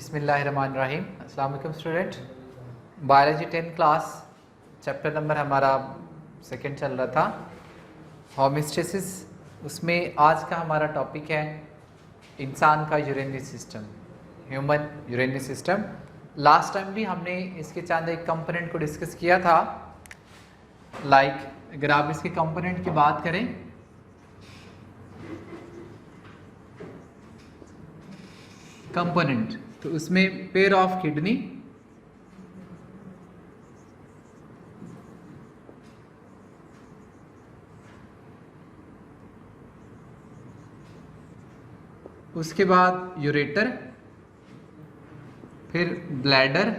बिस्मिल्लाहिर्रहमानिर्रहीम। अस्सलाम वालेकुम student. Biology 10 class chapter number हमारा सेकंड चल रहा था, होमियोस्टेसिस। उसमें आज का हमारा टॉपिक है इंसान का urinary system, human urinary system. Last time भी हमने इसके चंद एक कंपोनेंट को डिस्कस किया था। अगर आप इसके कंपोनेंट की बात करें, कंपोनेंट, तो उसमें पेयर ऑफ किडनी, उसके बाद यूरेटर, फिर ब्लैडर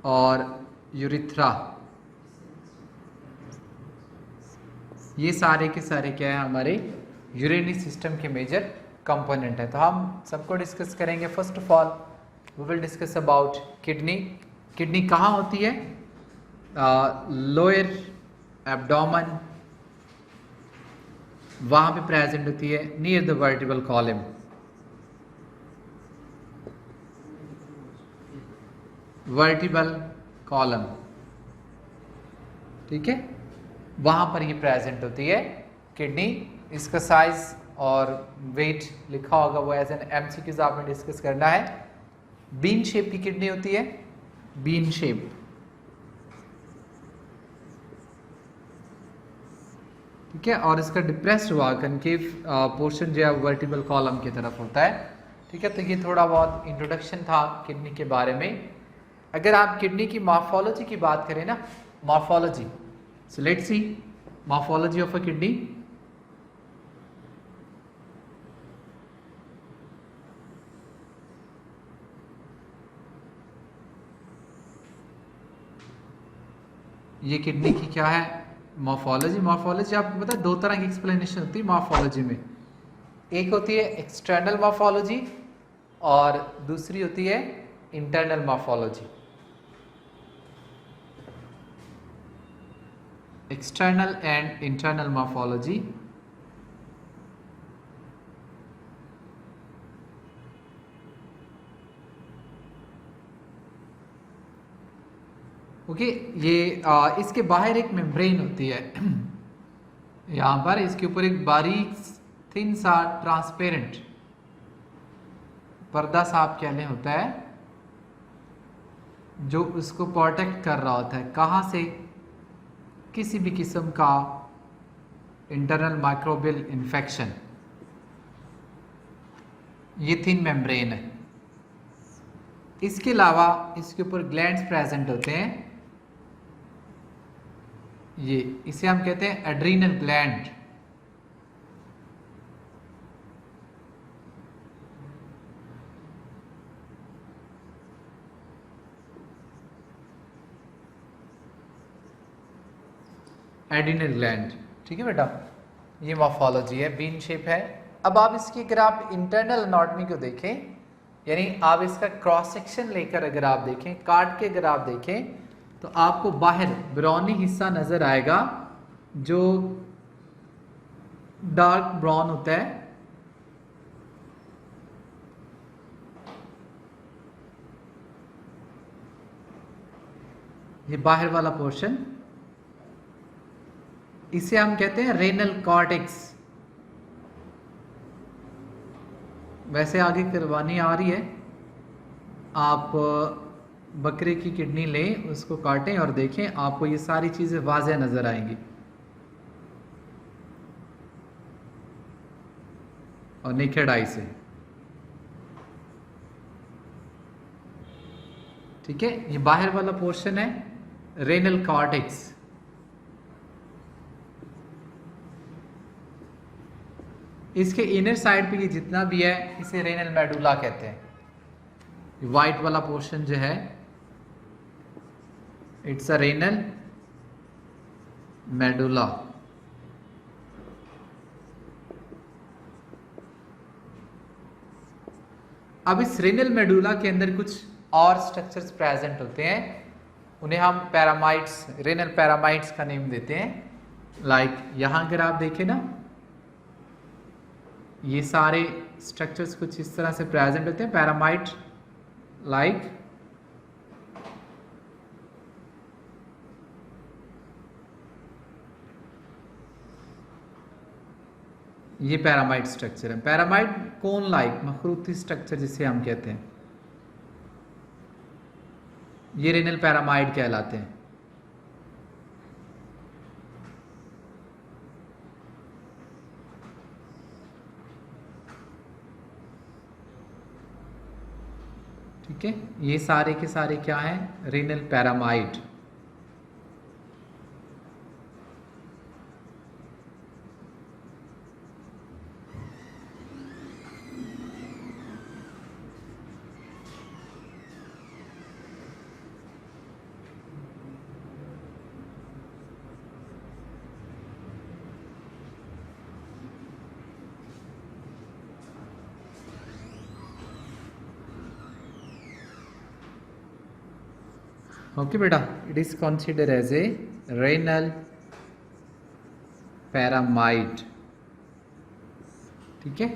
और यूरिथ्रा। ये सारे के सारे क्या है, हमारे यूरिनरी सिस्टम के मेजर कंपोनेंट है। तो हम सबको डिस्कस करेंगे। First of all we will discuss about kidney. Kidney कहाँ होती है? लोअर एब्डोमेन, वहां पे प्रेजेंट होती है near the vertebral column. Vertebral column, ठीक है, वहां पर ये प्रेजेंट होती है किडनी। इसका साइज और वेट लिखा होगा, वो एज एन एमसीक्यूज आपने डिस्कस करना है। बीन शेप की किडनी होती है, बीन शेप, ठीक है, और इसका डिप्रेस्ड हुआ कनकेव पोर्शन जो है वर्टिब्रल कॉलम की तरफ होता है, ठीक है। तो ये थोड़ा बहुत इंट्रोडक्शन था किडनी के बारे में। अगर आप किडनी की मॉर्फोलॉजी की बात करें ना, morphology, so let's see morphology of a kidney. ये किडनी की क्या है मॉर्फोलॉजी। मॉर्फोलॉजी आपको पता है दो तरह की एक्सप्लेनेशन होती है मॉर्फोलॉजी में। एक होती है एक्सटर्नल मॉर्फोलॉजी और दूसरी होती है internal morphology. External and internal morphology. Okay, ये इसके बाहर एक मेम्ब्रेन होती है यहाँ पर, इसके ऊपर एक बारीक थिन सा ट्रांसपेरेंट पर्दा सा आप कह लें होता है, जो उसको प्रोटेक्ट कर रहा होता है कहाँ से? किसी भी किस्म का इंटरनल माइक्रोबियल इन्फेक्शन। ये थिन मेम्ब्रेन है। इसके अलावा इसके ऊपर ग्लैंड्स प्रेजेंट होते हैं। ये इसे हम कहते हैं एड्रीनल ग्लैंड। एड्रीनल ग्लैंड, ठीक है बेटा। ये मॉर्फोलॉजी है, बीन शेप है। अब आप इसकी अगर आप इंटरनल एनाटॉमी को देखें, यानी आप इसका क्रॉस सेक्शन लेकर अगर आप देखें, काट के अगर आप देखें, तो आपको बाहर ब्राउनी हिस्सा नजर आएगा जो डार्क ब्राउन होता है। ये बाहर वाला पोर्शन, इसे हम कहते हैं रेनल कॉर्टेक्स। वैसे आगे करवानी आ रही है, आप बकरे की किडनी लें, उसको काटें और देखें, आपको ये सारी चीजें वाज़ेह नजर आएंगी। और नेकेड आई से, ठीक है। ये बाहर वाला पोर्शन है रेनल कॉर्टेक्स। इसके इनर साइड पे ये जितना भी है, इसे रेनल मेडुला कहते हैं। व्हाइट वाला पोर्शन जो है, इट्स अ रेनल मेडुला। अब इस रेनल मेडुला के अंदर कुछ और स्ट्रक्चर्स प्रेजेंट होते हैं, उन्हें हम पैरामाइट्स, रेनल पैरामाइट्स का नेम देते हैं। यहां अगर आप देखें ना, ये सारे स्ट्रक्चर्स कुछ इस तरह से प्रेजेंट होते हैं, पैरामाइट लाइक। ये पैरामाइट स्ट्रक्चर है, पैरामाइट कोन लाइक मखरूती स्ट्रक्चर जिसे हम कहते हैं, ये रेनल पैरामाइट कहलाते हैं। ठीक है, ये सारे के सारे क्या हैं, रेनल पैरामाइट। ओके बेटा, it is consider as a renal pyramid. ठीक है,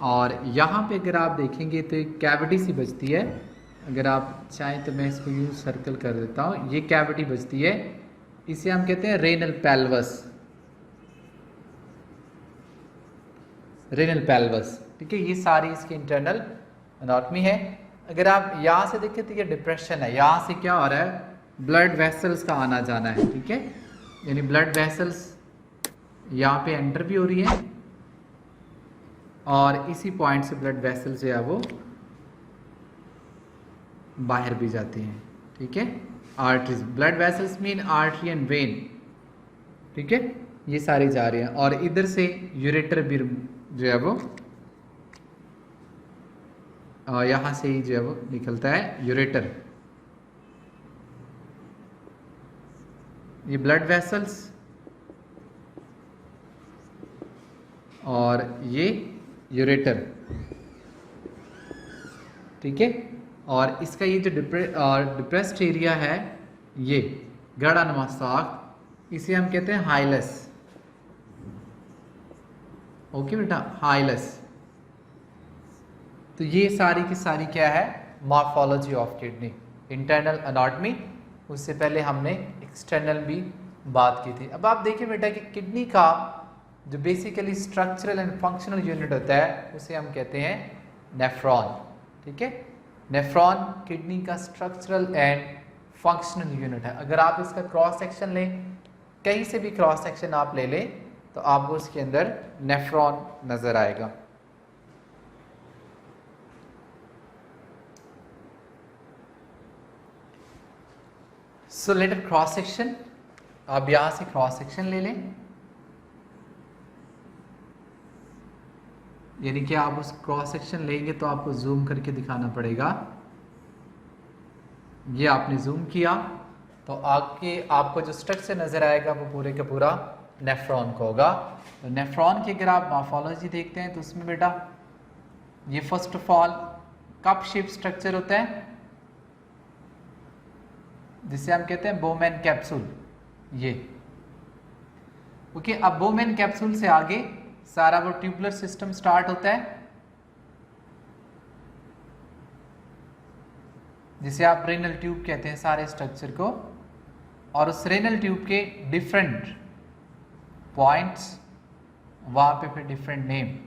और यहाँ पे अगर आप देखेंगे तो एक कैविटी सी बचती है, अगर आप चाहें तो मैं इसको यूँ सर्कल कर देता हूँ, ये कैविटी बचती है, इसे हम कहते हैं रेनल पेल्वस, रेनल पेल्वस। ठीक है, ये सारी इसकी इंटरनल एनाटॉमी है। अगर आप यहाँ से देखें तो ये डिप्रेशन है, यहाँ से क्या हो रहा है, ब्लड वेसल्स का आना जाना है। ठीक है, यानी ब्लड वेसल्स यहाँ पे एंटर भी हो रही है और इसी पॉइंट से ब्लड वेसल जो है वो बाहर भी जाती हैं। ठीक है, arteries, blood vessels mean artery and when. ठीक है, ये सारे जा रहे हैं और इधर से यूरेटर भी जो है वो यहाँ से ही जो है वो निकलता है यूरेटर। ये ब्लड वेसल्स और ये यूरेटर। ठीक है, और इसका ये जो डिप्रेस्ड एरिया है, ये गड़ा नुमा साख, इसे हम कहते हैं हाइलस। ओके बेटा, हाइलस। तो ये सारी की सारी क्या है, morphology of kidney, internal anatomy. उससे पहले हमने एक्सटर्नल भी बात की थी। अब आप देखिए बेटा कि किडनी का जो basically structural and functional unit होता है उसे हम कहते हैं नेफ्रॉन। ठीक है, नेफ्रॉन किडनी का स्ट्रक्चरल एंड फंक्शनल यूनिट है। अगर आप इसका क्रॉस सेक्शन लें, कहीं से भी क्रॉस सेक्शन आप ले लें, तो आपको उसके अंदर नेफ्रॉन नजर आएगा। सो लेट क्रॉस सेक्शन, आप यहां से क्रॉस सेक्शन ले लें, यानी कि आप उस क्रॉस सेक्शन लेंगे तो आपको जूम करके दिखाना पड़ेगा। ये आपने जूम किया तो आपको जो स्ट्रक्चर नजर आएगा वो पूरे का पूरा नेफ्रॉन का होगा। तो नेफ्रॉन की अगर आप मॉर्फोलॉजी देखते हैं तो उसमें बेटा ये first of all cup shape structure होता है जिसे हम कहते हैं बोमेन कैप्सूल। ये ओके, अब बोमेन कैप्सूल से आगे सारा वो ट्यूबुलर सिस्टम स्टार्ट होता है जिसे आप रेनल ट्यूब कहते हैं सारे स्ट्रक्चर को, और उस रेनल ट्यूब के डिफरेंट पॉइंट्स, वहां पे फिर डिफरेंट नेम।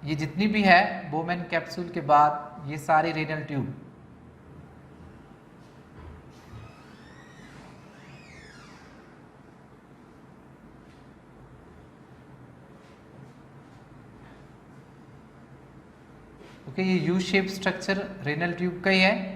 ये जितनी भी है बोमेन कैप्सूल के बाद ये सारी रेनल ट्यूब, ओके, ये U shape structure renal tube का ही है।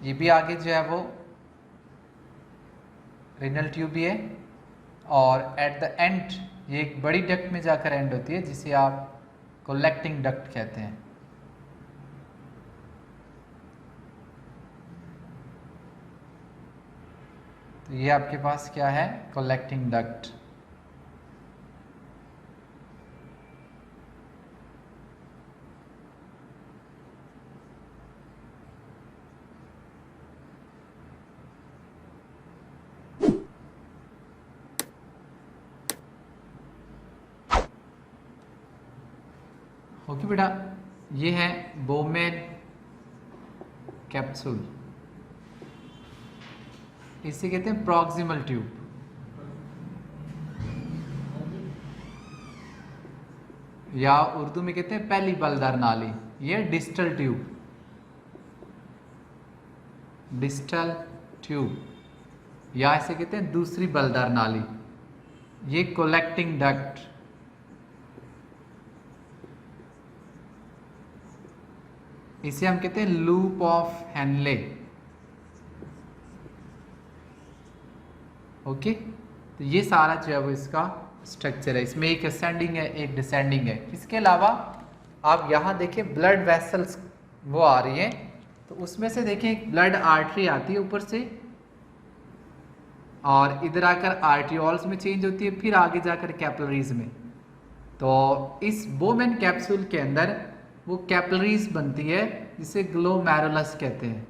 ये भी आगे जो है वो रेनल ट्यूब भी है, और एट द एंड ये एक बड़ी डक्ट में जाकर एंड होती है जिसे आप कलेक्टिंग डक्ट कहते हैं। तो ये आपके पास क्या है, कलेक्टिंग डक्ट। ओके बेटा, ये है बोमेन कैप्सूल, इसे कहते हैं प्रॉक्सिमल ट्यूब, या उर्दू में कहते हैं पहली बलदार नाली। ये डिस्टल ट्यूब, डिस्टल ट्यूब, या इसे कहते हैं दूसरी बलदार नाली। ये कलेक्टिंग डक्ट, इसे हम कहते हैं लूप ऑफ हेनले। ओके, तो ये सारा जो है वो इसका स्ट्रक्चर है। इसमें एक असेंडिंग है, एक डिसेंडिंग है। इसके अलावा आप यहाँ देखिए ब्लड वेसल्स वो आ रही हैं, तो उसमें से देखिए एक ब्लड आर्टरी आती है ऊपर से, और इधर आकर आर्टियोल्स में चेंज होती है, फिर आगे जाकर कैपिलरीज में। तो इस बोमेन कैप्सूल के अंदर वो कैपिलरीज बनती है जिसे ग्लोमेरुलस कहते हैं,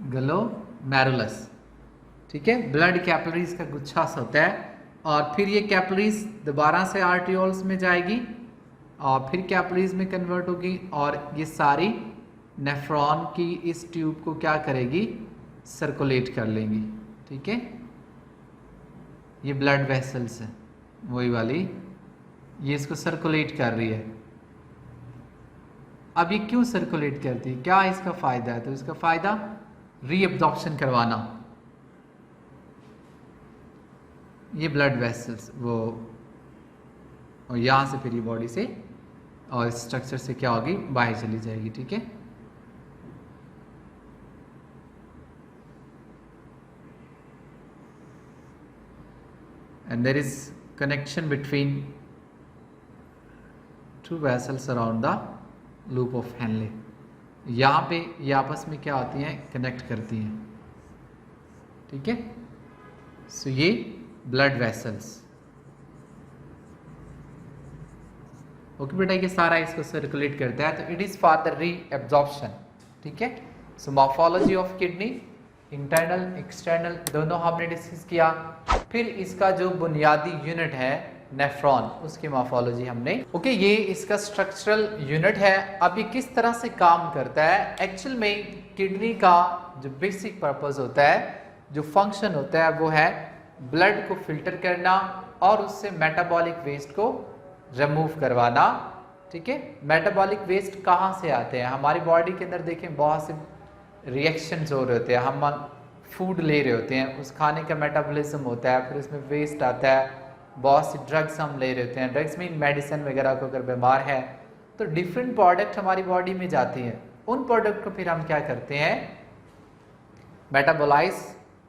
ग्लोमेरुलस। ठीक है, ब्लड कैपिलरीज का गुच्छा सा होता है, और फिर ये कैपिलरीज दोबारा से आर्टियोल्स में जाएगी, और फिर कैपिलरीज में कन्वर्ट होगी, और ये सारी नेफ्रॉन की इस ट्यूब को क्या करेगी, सर्कुलेट कर लेंगी। ठीक है, ये ब्लड वेसल्स है वही वाली, ये इसको सर्कुलेट कर रही है। अब ये क्यों सर्कुलेट करती है, क्या इसका फायदा है? तो इसका फायदा रीअब्जॉर्प्शन करवाना। ये ब्लड वेसल्स वो, और यहाँ से फिर ये बॉडी से और स्ट्रक्चर से क्या होगी, बाहर चली जाएगी। ठीक है, and there is connection between two vessels around the loop of Henle। यहाँ पे ये आपस में क्या होती हैं, कनेक्ट करती हैं। ठीक है, सो ये ब्लड वेसल्स। ओके बेटा, ये सारा इसको सर्कुलेट करता है, तो it is for the reabsorption. ठीक है, so morphology of kidney, internal external दोनों हमने डिस्कस किया। फिर इसका जो बुनियादी यूनिट है नेफ्रॉन, उसकी मॉर्फोलॉजी हमने। ओके, ये इसका स्ट्रक्चरल यूनिट है। अब ये किस तरह से काम करता है? एक्चुअल में किडनी का जो बेसिक पर्पस होता है, जो फंक्शन होता है, वो है ब्लड को फिल्टर करना और उससे मेटाबॉलिक वेस्ट को रिमूव करवाना। ठीक है, मेटाबॉलिक वेस्ट कहाँ से आते हैं? हमारी बॉडी के अंदर देखें बहुत से रिएक्शंस हो रहे होते हैं, हम फूड ले रहे होते हैं, उस खाने का मेटाबॉलिज्म होता है, फिर उसमें वेस्ट आता है, बहुत सी ड्रग्स हम ले रहे होते हैं, ड्रग्स में मेडिसिन वगैरह को अगर बीमार है तो डिफरेंट प्रोडक्ट हमारी बॉडी में जाती हैं। उन प्रोडक्ट को फिर हम क्या करते हैं, मेटाबोलाइज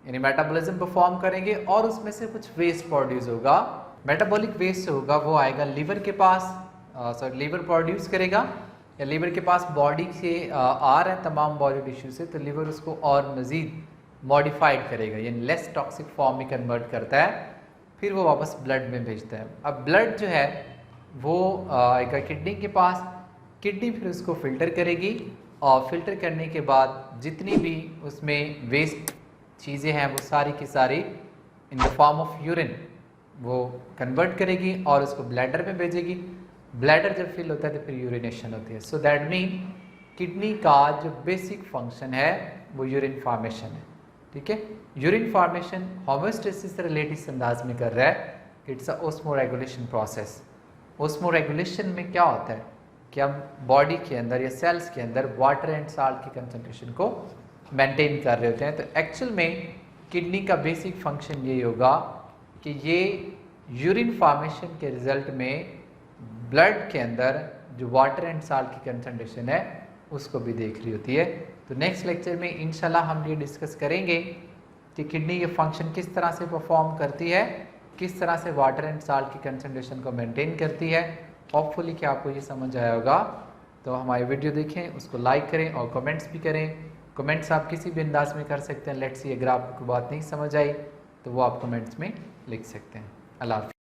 यानी मेटाबॉलिज्म परफॉर्म करेंगे, और उसमें से कुछ वेस्ट प्रोड्यूस होगा। मेटाबॉलिक वेस्ट होगा वो आएगा लीवर के पास, लीवर प्रोड्यूस करेगा, या लीवर के पास बॉडी से आ रहा है तमाम बॉडी टिश्यू से, तो लीवर उसको और मज़ीद मॉडिफाइड करेगा, यानी लेस टॉक्सिक फॉर्म में कन्वर्ट करता है, फिर वो वापस ब्लड में भेजता है। अब ब्लड जो है वो आएगा किडनी के पास, किडनी फिर उसको फिल्टर करेगी, और फिल्टर करने के बाद जितनी भी उसमें वेस्ट चीज़ें हैं वो सारी की सारी in the form of urine वो कन्वर्ट करेगी और उसको ब्लैडर में भेजेगी। ब्लैडर जब फिल होता है तो फिर यूरिनेशन होती है। सो दैट मीन किडनी का जो बेसिक फंक्शन है वो यूरिन फॉर्मेशन है। ठीक है, यूरिन फॉर्मेशन होमोस्टेसिस से रिलेटेड इस अंदाज में कर रहा है कि it's a osmo regulation process. Osmo regulation में क्या होता है कि हम बॉडी के अंदर या सेल्स के अंदर वाटर एंड साल्ट की कंसंट्रेशन को मेंटेन कर रहे होते हैं। तो एक्चुअल में किडनी का बेसिक फंक्शन यही होगा कि ये यूरिन फॉर्मेशन के रिजल्ट में ब्लड के अंदर जो वाटर एंड साल्ट की कंसंट्रेशन है उसको भी देख रही होती है। तो नेक्स्ट लेक्चर में इंशाल्लाह हम ये डिस्कस करेंगे कि किडनी ये फंक्शन किस तरह से परफॉर्म करती है, किस तरह से वाटर एंड साल्ट की कंसंट्रेशन को मेंटेन करती है। होपफुली कि आपको ये समझ आया होगा। तो हमारी वीडियो देखें, उसको लाइक करें और कमेंट्स भी करें। कमेंट्स आप किसी भी अंदाज में कर सकते हैं। लेट्स सी, अगर आपको बात नहीं समझ आई तो वो आप कमेंट्स में लिख सकते हैं। अल्लाह हाफ़िज़।